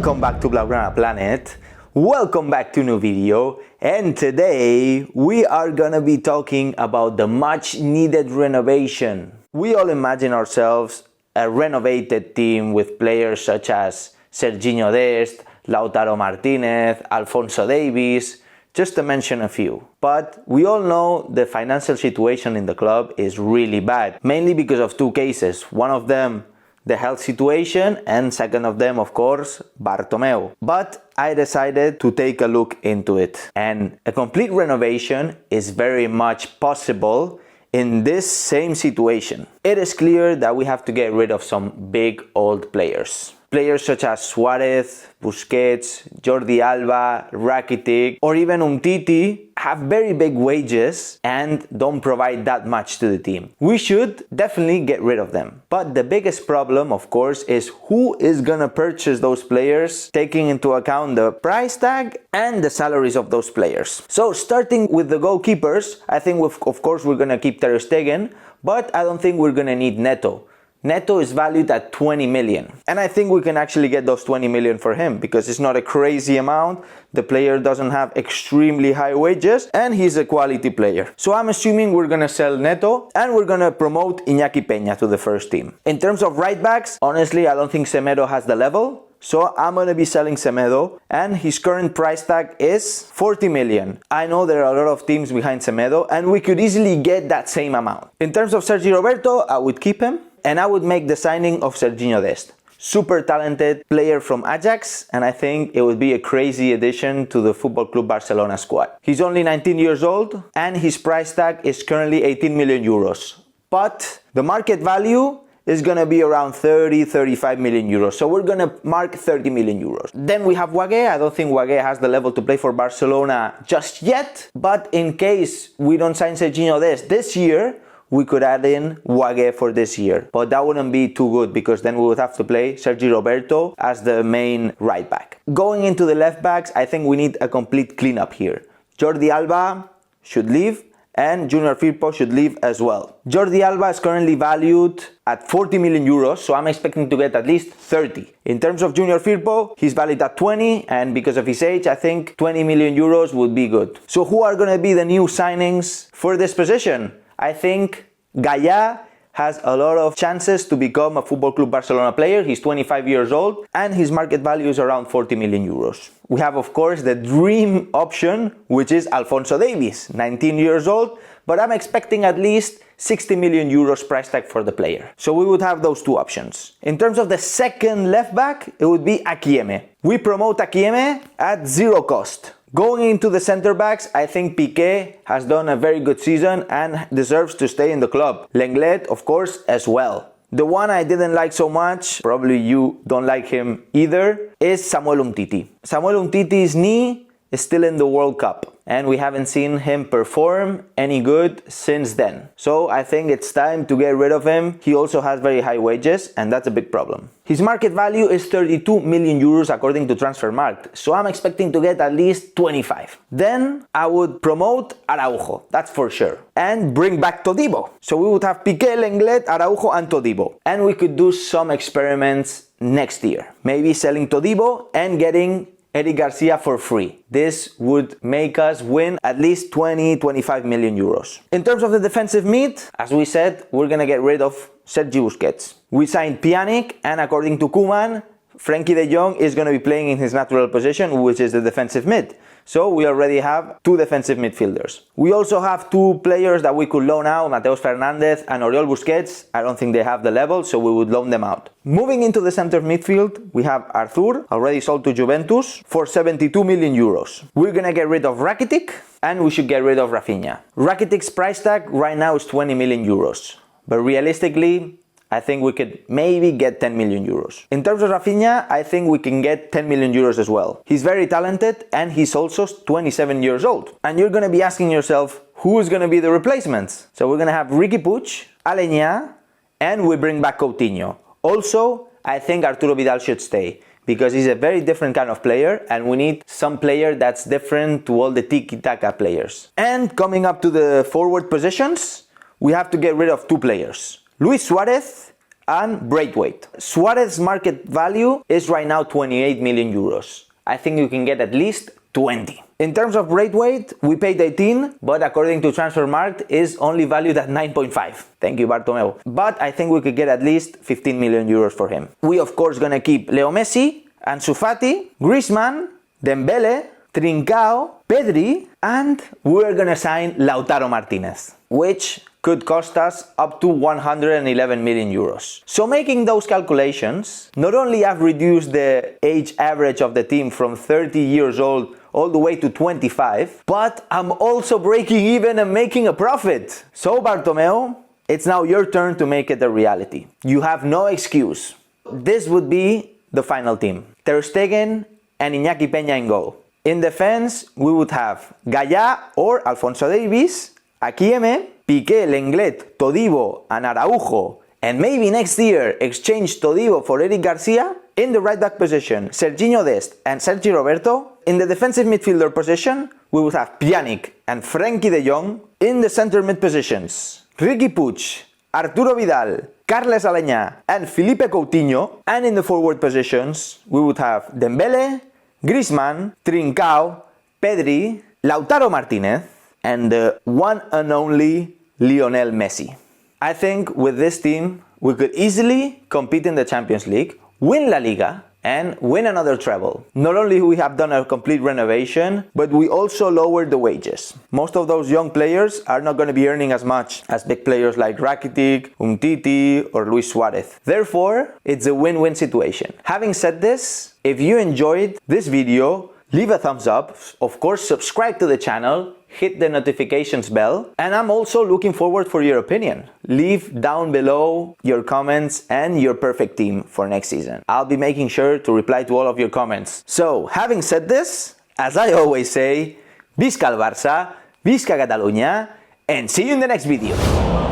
Welcome back to Blaugrana Planet. Welcome back to a new video. And today we are gonna be talking about the much needed renovation. We all imagine ourselves a renovated team with players such as Serginho Dest, Lautaro Martinez, Alphonso Davies, just to mention a few. But we all know the financial situation in the club is really bad, mainly because of two cases. One of them, the health situation, and second of them, of course, Bartomeu. But I decided to take a look into it. And a complete renovation is very much possible in this same situation. It is clear that we have to get rid of some big old players. Players such as Suarez, Busquets, Jordi Alba, Rakitic, or even Umtiti have very big wages and don't provide that much to the team. We should definitely get rid of them. But the biggest problem, of course, is who is gonna purchase those players, taking into account the price tag and the salaries of those players. So starting with the goalkeepers, I think of course we're gonna keep Ter Stegen, but I don't think we're gonna need Neto. Neto is valued at 20 million. And I think we can actually get those 20 million for him because it's not a crazy amount. The player doesn't have extremely high wages and he's a quality player. So I'm assuming we're gonna sell Neto and we're gonna promote Iñaki Peña to the first team. In terms of right backs, honestly, I don't think Semedo has the level. So I'm gonna be selling Semedo and his current price tag is 40 million. I know there are a lot of teams behind Semedo and we could easily get that same amount. In terms of Sergi Roberto, I would keep him. And I would make the signing of Serginho Dest. Super talented player from Ajax, and I think it would be a crazy addition to the Football Club Barcelona squad. He's only 19 years old, and his price tag is currently 18 million euros. But the market value is gonna be around 35 million euros. So we're gonna mark 30 million euros. Then we have Wagué. I don't think Wagué has the level to play for Barcelona just yet. But in case we don't sign Serginho Dest this year, we could add in Wagué for this year. But that wouldn't be too good because then we would have to play Sergi Roberto as the main right back. Going into the left backs, I think we need a complete cleanup here. Jordi Alba should leave and Junior Firpo should leave as well. Jordi Alba is currently valued at 40 million euros, so I'm expecting to get at least 30. In terms of Junior Firpo, he's valued at 20, and because of his age, I think 20 million euros would be good. So who are gonna be the new signings for this position? I think Gaya has a lot of chances to become a Football Club Barcelona player. He's 25 years old and his market value is around 40 million euros. We have, of course, the dream option, which is Alphonso Davies, 19 years old, but I'm expecting at least 60 million euros price tag for the player. So we would have those two options. In terms of the second left back, it would be Akieme. We promote Akieme at zero cost. Going into the center backs, I think Piqué has done a very good season and deserves to stay in the club. Lenglet, of course, as well. The one I didn't like so much, probably you don't like him either, is Samuel Umtiti. Samuel Umtiti's knee is still in the World Cup and we haven't seen him perform any good since then. So I think it's time to get rid of him. He also has very high wages and that's a big problem. His market value is 32 million euros according to Transfermarkt, so I'm expecting to get at least 25. Then I would promote Araujo, that's for sure, and bring back Todibo. So we would have Piqué, Lenglet, Araujo and Todibo. And we could do some experiments next year. Maybe selling Todibo and getting Eric Garcia for free. This would make us win at least 20-25 million euros. In terms of the defensive mid, as we said, we're gonna get rid of Sergi Busquets. We signed Pjanic and according to Koeman, Frenkie de Jong is gonna be playing in his natural position, which is the defensive mid. So we already have two defensive midfielders. We also have two players that we could loan out, Mateus Fernandez and Oriol Busquets. I don't think they have the level, so we would loan them out. Moving into the center midfield, we have Arthur, already sold to Juventus, for 72 million euros. We're gonna get rid of Rakitic, and we should get rid of Rafinha. Rakitic's price tag right now is 20 million euros. But realistically, I think we could maybe get 10 million euros. In terms of Rafinha, I think we can get 10 million euros as well. He's very talented and he's also 27 years old. And you're gonna be asking yourself, who is gonna be the replacements? So we're gonna have Riqui Puig, Aleñá, and we bring back Coutinho. Also, I think Arturo Vidal should stay because he's a very different kind of player and we need some player that's different to all the tiki-taka players. And coming up to the forward positions, we have to get rid of two players. Luis Suarez and Braithwaite. Suarez's market value is right now 28 million euros. I think you can get at least 20. In terms of Braithwaite, we paid 18, but according to Transfermarkt is only valued at 9.5. Thank you, Bartomeu. But I think we could get at least 15 million euros for him. We of course gonna keep Leo Messi, Ansu Fati, Griezmann, Dembele, Trincao, Pedri, and we're gonna sign Lautaro Martinez, which could cost us up to 111 million euros. So making those calculations, not only I've reduced the age average of the team from 30 years old all the way to 25, but I'm also breaking even and making a profit. So Bartomeu, it's now your turn to make it a reality. You have no excuse. This would be the final team. Ter Stegen and Iñaki Peña in goal. In defense, we would have Gaya or Alphonso Davies, Akieme, Piqué, Lenglet, Todibo, and Araujo, and maybe next year exchange Todibo for Eric Garcia. In the right back position, Serginho Dest and Sergi Roberto. In the defensive midfielder position, we would have Pjanic and Frenkie de Jong. In the center mid positions, Riqui Puig, Arturo Vidal, Carles Aleñá, and Felipe Coutinho. And in the forward positions, we would have Dembele, Griezmann, Trincao, Pedri, Lautaro Martinez, and the one and only Lionel Messi. I think with this team, we could easily compete in the Champions League, win La Liga, and win another treble. Not only we have done a complete renovation, but we also lowered the wages. Most of those young players are not going to be earning as much as big players like Rakitic, Umtiti, or Luis Suarez. Therefore, it's a win-win situation. Having said this, if you enjoyed this video, leave a thumbs up, of course subscribe to the channel, hit the notifications bell, and I'm also looking forward for your opinion. Leave down below your comments and your perfect team for next season. I'll be making sure to reply to all of your comments. So, having said this, as I always say, Visca el Barça, Visca Catalunya, and see you in the next video.